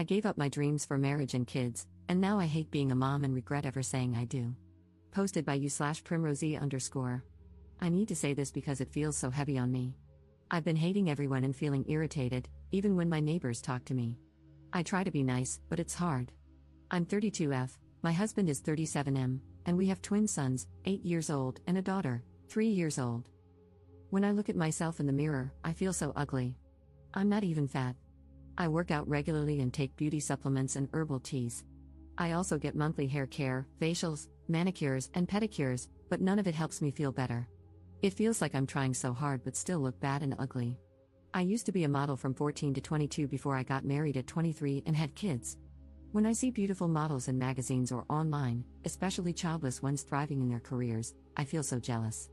I gave up my dreams for marriage and kids, and now I hate being a mom and regret ever saying I do. Posted by you/primrosy_. I need to say this because it feels so heavy on me. I've been hating everyone and feeling irritated, even when my neighbors talk to me. I try to be nice, but it's hard. I'm 32F, my husband is 37M, and we have twin sons, 8 years old, and a daughter, 3 years old. When I look at myself in the mirror, I feel so ugly. I'm not even fat. I work out regularly and take beauty supplements and herbal teas. I also get monthly hair care, facials, manicures, and pedicures, but none of it helps me feel better. It feels like I'm trying so hard but still look bad and ugly. I used to be a model from 14 to 22 before I got married at 23 and had kids. When I see beautiful models in magazines or online, especially childless ones thriving in their careers, I feel so jealous.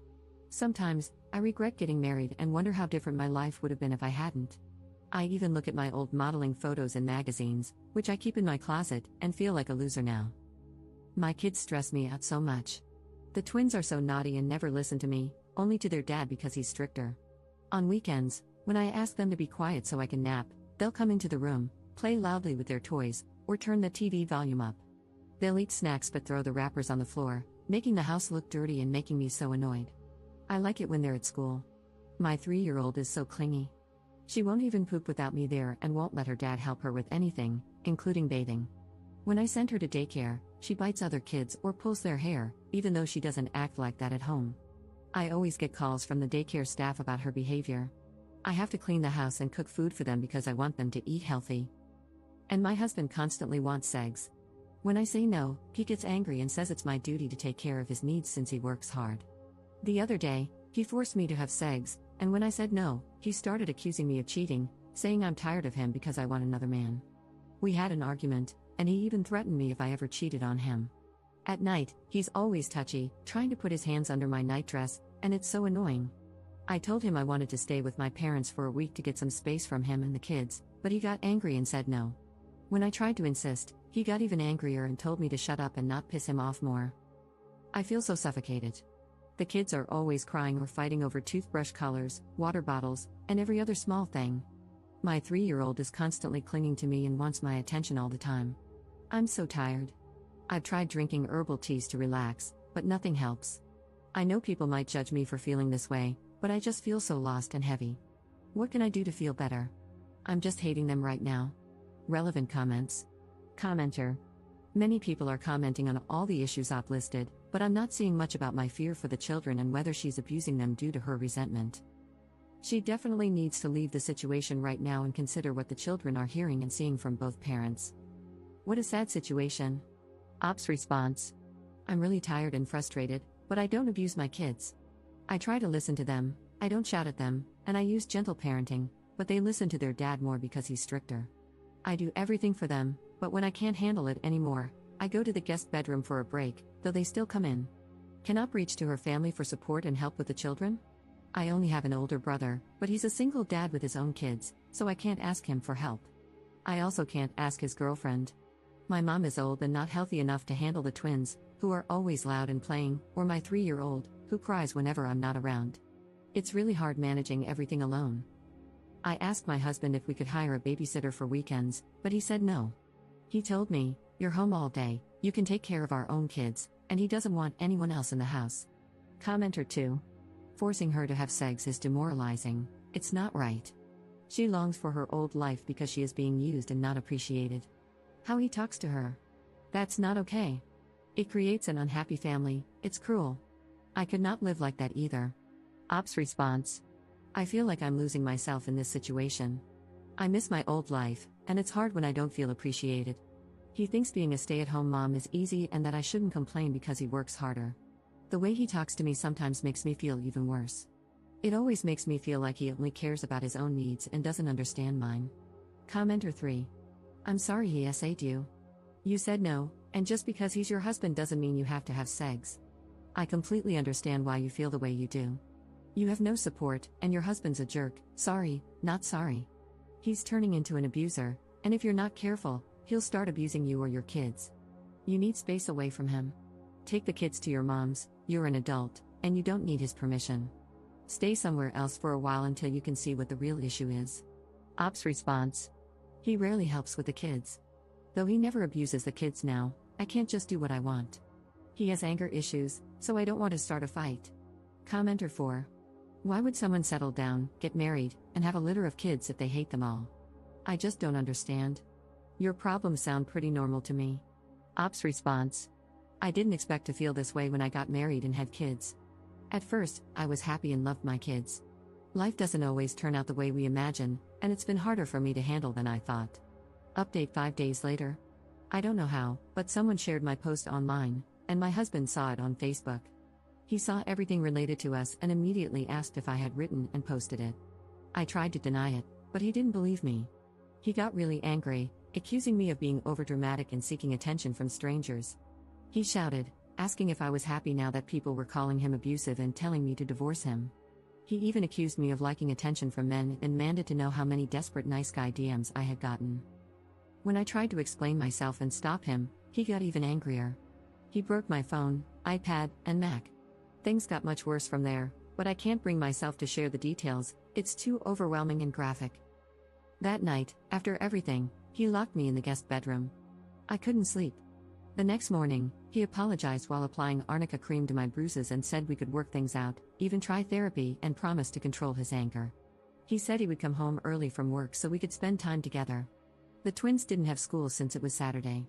Sometimes, I regret getting married and wonder how different my life would have been if I hadn't. I even look at my old modeling photos in magazines, which I keep in my closet, and feel like a loser now. My kids stress me out so much. The twins are so naughty and never listen to me, only to their dad because he's stricter. On weekends, when I ask them to be quiet so I can nap, they'll come into the room, play loudly with their toys, or turn the TV volume up. They'll eat snacks but throw the wrappers on the floor, making the house look dirty and making me so annoyed. I like it when they're at school. My 3-year-old is so clingy. She won't even poop without me there and won't let her dad help her with anything, including bathing. When I send her to daycare, she bites other kids or pulls their hair, even though she doesn't act like that at home. I always get calls from the daycare staff about her behavior. I have to clean the house and cook food for them because I want them to eat healthy. And my husband constantly wants sex. When I say no, he gets angry and says it's my duty to take care of his needs since he works hard. The other day, he forced me to have sex, and when I said no, he started accusing me of cheating, saying I'm tired of him because I want another man. We had an argument, and he even threatened me if I ever cheated on him. At night, he's always touchy, trying to put his hands under my nightdress, and it's so annoying. I told him I wanted to stay with my parents for a week to get some space from him and the kids, but he got angry and said no. When I tried to insist, he got even angrier and told me to shut up and not piss him off more. I feel so suffocated. The kids are always crying or fighting over toothbrush colors, water bottles, and every other small thing. My 3-year-old is constantly clinging to me and wants my attention all the time. I'm so tired. I've tried drinking herbal teas to relax, but nothing helps. I know people might judge me for feeling this way, but I just feel so lost and heavy. What can I do to feel better? I'm just hating them right now. Relevant comments. Commenter. Many people are commenting on all the issues I've listed, but I'm not seeing much about my fear for the children and whether she's abusing them due to her resentment. She definitely needs to leave the situation right now and consider what the children are hearing and seeing from both parents. What a sad situation. Ops response. I'm really tired and frustrated, but I don't abuse my kids. I try to listen to them, I don't shout at them, and I use gentle parenting, but they listen to their dad more because he's stricter. I do everything for them, but when I can't handle it anymore, I go to the guest bedroom for a break, though they still come in. Cannot reach to her family for support and help with the children? I only have an older brother, but he's a single dad with his own kids, so I can't ask him for help. I also can't ask his girlfriend. My mom is old and not healthy enough to handle the twins, who are always loud and playing, or my 3-year-old, who cries whenever I'm not around. It's really hard managing everything alone. I asked my husband if we could hire a babysitter for weekends, but he said no. He told me, "You're home all day, you can take care of our own kids," and he doesn't want anyone else in the house. Commenter 2. Forcing her to have sex is demoralizing, it's not right. She longs for her old life because she is being used and not appreciated. How he talks to her. That's not okay. It creates an unhappy family, it's cruel. I could not live like that either. Ops response. I feel like I'm losing myself in this situation. I miss my old life, and it's hard when I don't feel appreciated. He thinks being a stay-at-home mom is easy and that I shouldn't complain because he works harder. The way he talks to me sometimes makes me feel even worse. It always makes me feel like he only cares about his own needs and doesn't understand mine. Commenter 3. I'm sorry he SA'd you. You said no, and just because he's your husband doesn't mean you have to have sex. I completely understand why you feel the way you do. You have no support, and your husband's a jerk. Sorry, not sorry. He's turning into an abuser, and if you're not careful, he'll start abusing you or your kids. You need space away from him. Take the kids to your mom's, you're an adult, and you don't need his permission. Stay somewhere else for a while until you can see what the real issue is. Ops response. He rarely helps with the kids. Though he never abuses the kids now, I can't just do what I want. He has anger issues, so I don't want to start a fight. Commenter 4. Why would someone settle down, get married, and have a litter of kids if they hate them all? I just don't understand. Your problems sound pretty normal to me. Ops response. I didn't expect to feel this way when I got married and had kids. At first, I was happy and loved my kids. Life doesn't always turn out the way we imagine, and it's been harder for me to handle than I thought. Update 5 days later. I don't know how, but someone shared my post online, and my husband saw it on Facebook. He saw everything related to us and immediately asked if I had written and posted it. I tried to deny it, but he didn't believe me. He got really angry, accusing me of being overdramatic and seeking attention from strangers. He shouted, asking if I was happy now that people were calling him abusive and telling me to divorce him. He even accused me of liking attention from men and demanded to know how many desperate nice guy DMs I had gotten. When I tried to explain myself and stop him, he got even angrier. He broke my phone, iPad, and Mac. Things got much worse from there, but I can't bring myself to share the details, it's too overwhelming and graphic. That night, after everything, he locked me in the guest bedroom. I couldn't sleep. The next morning, he apologized while applying arnica cream to my bruises and said we could work things out, even try therapy, and promised to control his anger. He said he would come home early from work so we could spend time together. The twins didn't have school since it was Saturday.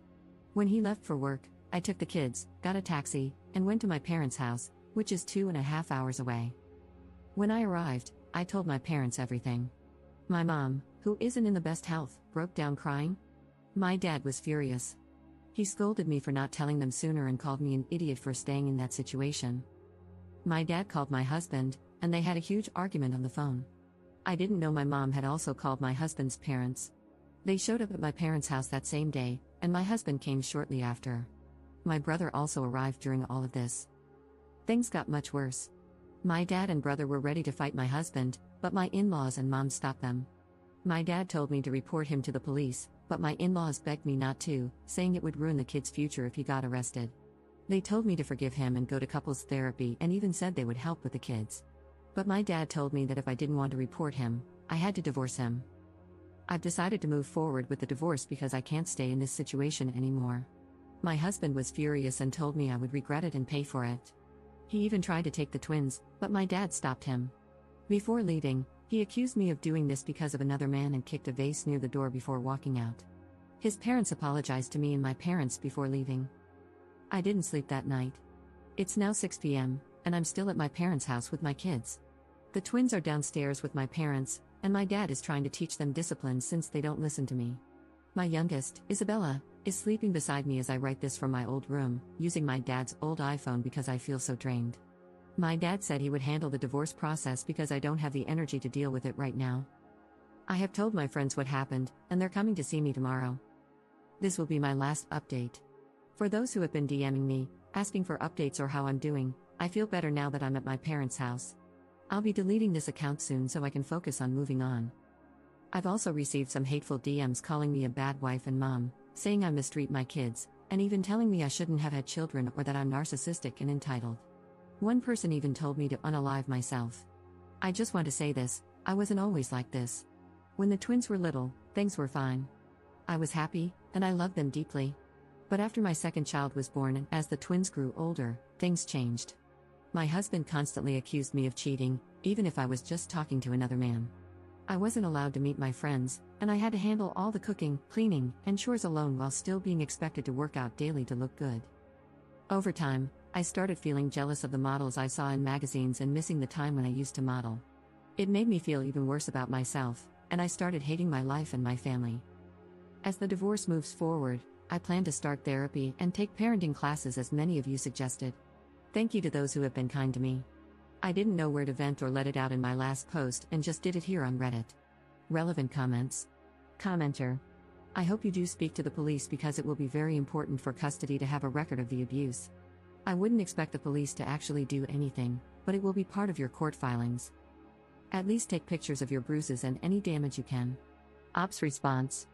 When he left for work, I took the kids, got a taxi, and went to my parents' house, which is 2.5 hours away. When I arrived, I told my parents everything. My mom, who isn't in the best health, broke down crying. My dad was furious. He scolded me for not telling them sooner and called me an idiot for staying in that situation. My dad called my husband, and they had a huge argument on the phone. I didn't know my mom had also called my husband's parents. They showed up at my parents' house that same day, and my husband came shortly after. My brother also arrived during all of this. Things got much worse. My dad and brother were ready to fight my husband, but my in-laws and mom stopped them. My dad told me to report him to the police, but my in-laws begged me not to, saying it would ruin the kid's future if he got arrested. They told me to forgive him and go to couples therapy and even said they would help with the kids. But my dad told me that if I didn't want to report him, I had to divorce him. I've decided to move forward with the divorce because I can't stay in this situation anymore. My husband was furious and told me I would regret it and pay for it. He even tried to take the twins, but my dad stopped him. Before leaving, he accused me of doing this because of another man and kicked a vase near the door before walking out. His parents apologized to me and my parents before leaving. I didn't sleep that night. It's now 6 p.m., and I'm still at my parents' house with my kids. The twins are downstairs with my parents, and my dad is trying to teach them discipline since they don't listen to me. My youngest, Isabella, is sleeping beside me as I write this from my old room, using my dad's old iPhone because I feel so drained. My dad said he would handle the divorce process because I don't have the energy to deal with it right now. I have told my friends what happened, and they're coming to see me tomorrow. This will be my last update. For those who have been DMing me, asking for updates or how I'm doing, I feel better now that I'm at my parents' house. I'll be deleting this account soon so I can focus on moving on. I've also received some hateful DMs calling me a bad wife and mom, saying I mistreat my kids, and even telling me I shouldn't have had children or that I'm narcissistic and entitled. One person even told me to unalive myself. I just want to say this, I wasn't always like this. When the twins were little, things were fine. I was happy, and I loved them deeply. But after my second child was born and as the twins grew older, things changed. My husband constantly accused me of cheating, even if I was just talking to another man. I wasn't allowed to meet my friends, and I had to handle all the cooking, cleaning, and chores alone while still being expected to work out daily to look good. Over time, I started feeling jealous of the models I saw in magazines and missing the time when I used to model. It made me feel even worse about myself, and I started hating my life and my family. As the divorce moves forward, I plan to start therapy and take parenting classes as many of you suggested. Thank you to those who have been kind to me. I didn't know where to vent or let it out in my last post and just did it here on Reddit. Relevant comments. Commenter. I hope you do speak to the police because it will be very important for custody to have a record of the abuse. I wouldn't expect the police to actually do anything, but it will be part of your court filings. At least take pictures of your bruises and any damage you can. Ops response.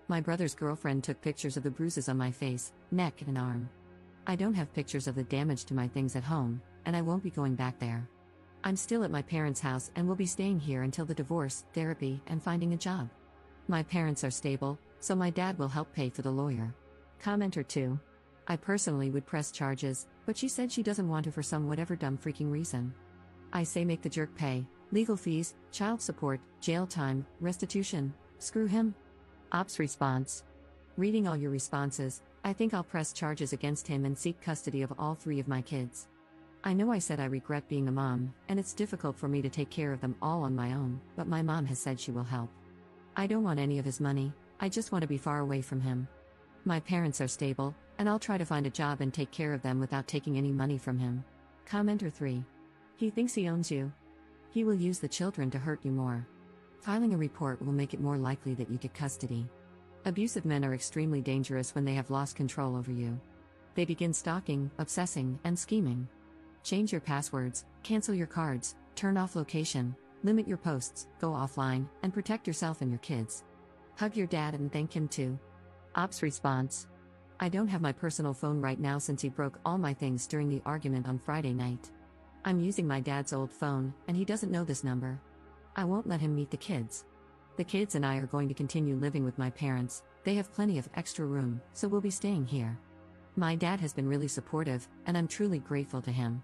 My brother's girlfriend took pictures of the bruises on my face, neck, and arm. I don't have pictures of the damage to my things at home, and I won't be going back there. I'm still at my parents' house and will be staying here until the divorce, therapy, and finding a job. My parents are stable, So my dad will help pay for the lawyer. Commenter 2. I personally would press charges, but she said she doesn't want to for some whatever dumb freaking reason. I say make the jerk pay, legal fees, child support, jail time, restitution, screw him. Ops response. Reading all your responses, I think I'll press charges against him and seek custody of all 3 of my kids. I know I said I regret being a mom, and it's difficult for me to take care of them all on my own, but my mom has said she will help. I don't want any of his money, I just want to be far away from him. My parents are stable, and I'll try to find a job and take care of them without taking any money from him. Commenter 3. He thinks he owns you. He will use the children to hurt you more. Filing a report will make it more likely that you get custody. Abusive men are extremely dangerous when they have lost control over you. They begin stalking, obsessing, and scheming. Change your passwords, cancel your cards, turn off location, limit your posts, go offline, and protect yourself and your kids. Hug your dad and thank him too. Ops response. I don't have my personal phone right now since he broke all my things during the argument on Friday night. I'm using my dad's old phone, and he doesn't know this number. I won't let him meet the kids. The kids and I are going to continue living with my parents, they have plenty of extra room, so we'll be staying here. My dad has been really supportive, and I'm truly grateful to him.